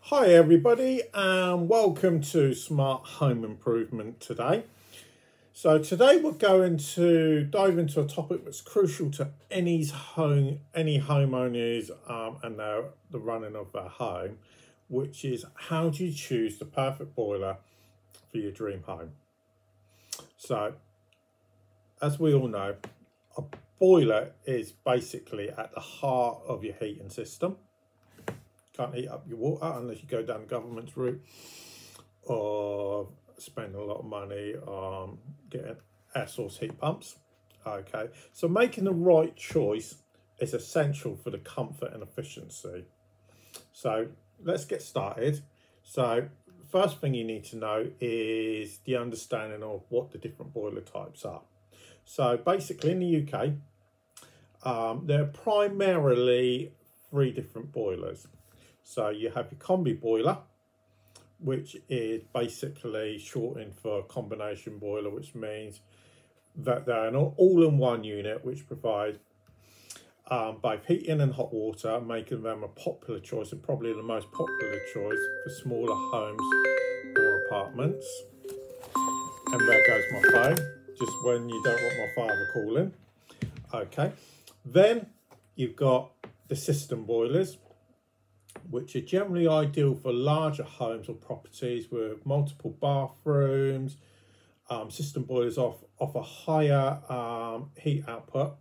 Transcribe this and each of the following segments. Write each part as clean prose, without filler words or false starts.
Hi everybody and welcome to Smart Home Improvement today. So today we're going to dive into a topic that's crucial to any homeowners and the running of their home, which is how do you choose the perfect boiler for your dream home. So as we all know, a boiler is basically at the heart of your heating system. Can't heat up your water unless you go down the government's route or spend a lot of money on getting air source heat pumps. Okay, so making the right choice is essential for the comfort and efficiency. So let's get started. So first thing you need to know is the understanding of what the different boiler types are. So basically in the UK, there are primarily three different boilers. So you have your combi boiler, which is basically shortened for combination boiler, which means that they're an all-in-one unit which provide both heating and hot water, making them a popular choice and probably the most popular choice for smaller homes or apartments. And there goes my phone, just when you don't want my father calling. Okay, then you've got the system boilers, which are generally ideal for larger homes or properties with multiple bathrooms. System boilers offer higher heat output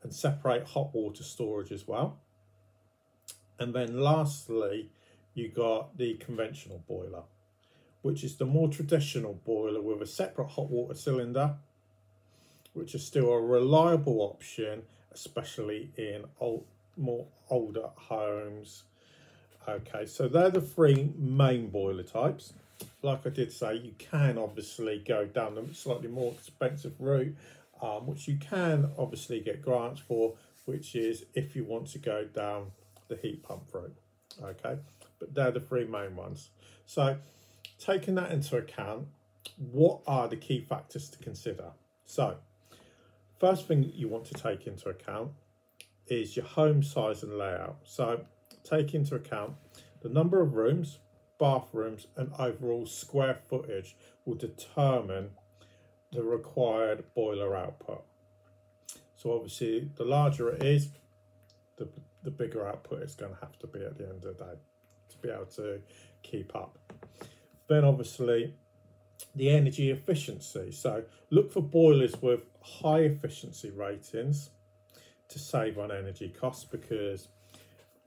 and separate hot water storage as well. And then lastly, you got the conventional boiler, which is the more traditional boiler with a separate hot water cylinder, which is still a reliable option, especially in more older homes. Okay, so they're the three main boiler types. Like I did say, you can obviously go down the slightly more expensive route, which you can obviously get grants for, which is if you want to go down the heat pump route. Okay, but they're the three main ones. So taking that into account, what are the key factors to consider? So first thing you want to take into account is your home size and layout. So take into account the number of rooms, bathrooms and overall square footage will determine the required boiler output. So obviously the larger it is, the bigger output it's going to have to be at the end of the day to be able to keep up. Then obviously the energy efficiency. So look for boilers with high efficiency ratings to save on energy costs, because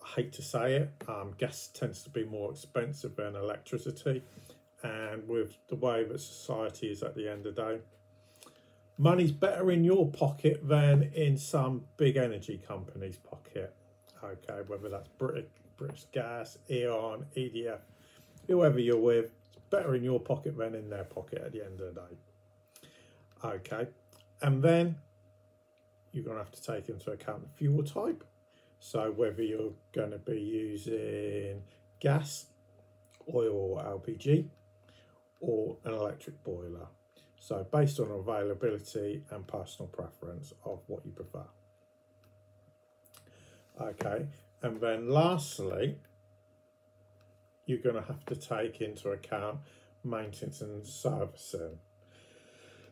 I hate to say it, gas tends to be more expensive than electricity, and with the way that society is at the end of the day, money's better in your pocket than in some big energy company's pocket. Okay, whether that's British Gas, E.ON, EDF, whoever you're with, it's better in your pocket than in their pocket at the end of the day. Okay, and then you're going to have to take into account the fuel type. So whether you're going to be using gas, oil or LPG, or an electric boiler. So based on availability and personal preference of what you prefer. Okay, and then lastly, you're going to have to take into account maintenance and servicing.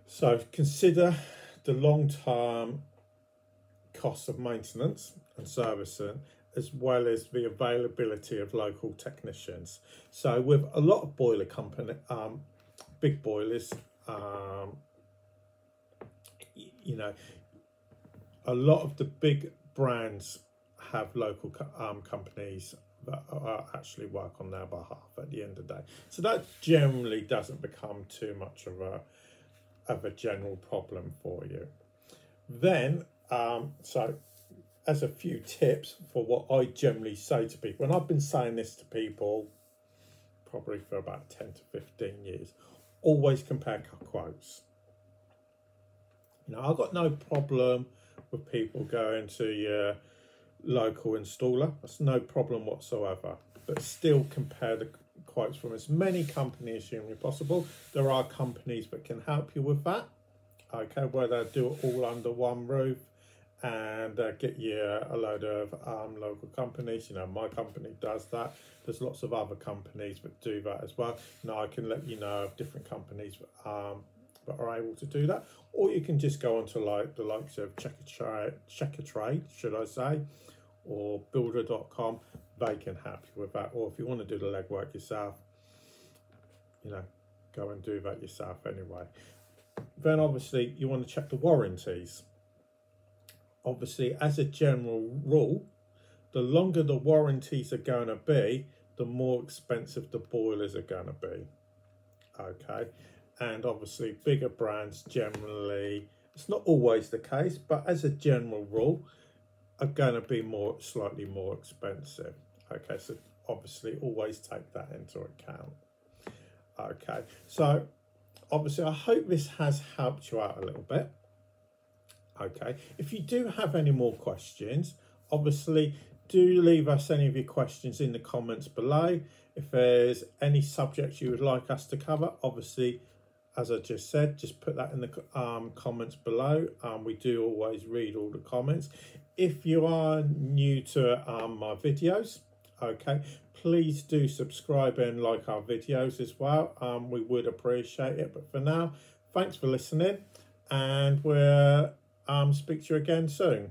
So consider the long-term cost of maintenance and servicing, as well as the availability of local technicians. So with a lot of boiler company, big boilers, you know, a lot of the big brands have local companies that actually work on their behalf at the end of the day. So that generally doesn't become too much of a general problem for you. Then, so as a few tips for what I generally say to people, and I've been saying this to people probably for about 10 to 15 years, always compare quotes. You know, I've got no problem with people going to your local installer. That's no problem whatsoever. But still compare the quotes from as many companies as humanly possible. There are companies that can help you with that. Okay, where they do it all under one roof and get you a load of local companies. You know, my company does that. There's lots of other companies that do that as well. Now I can let you know of different companies that are able to do that, or you can just go onto like the likes of Checker Trade, should I say, or builder.com. They can help you with that. Or if you want to do the legwork yourself, you know, go and do that yourself anyway. Then obviously you want to check the warranties. Obviously, as a general rule, the longer the warranties are going to be, the more expensive the boilers are going to be. Okay, and obviously bigger brands generally, it's not always the case, but as a general rule, are going to be slightly more expensive. Okay, so obviously always take that into account. Okay, so obviously I hope this has helped you out a little bit. Okay, if you do have any more questions, obviously do leave us any of your questions in the comments below. If there's any subjects you would like us to cover, obviously, as I just said, just put that in the comments below. We do always read all the comments. If you are new to my videos, okay, please do subscribe and like our videos as well. We would appreciate it. But for now, thanks for listening, and we'll speak to you again soon.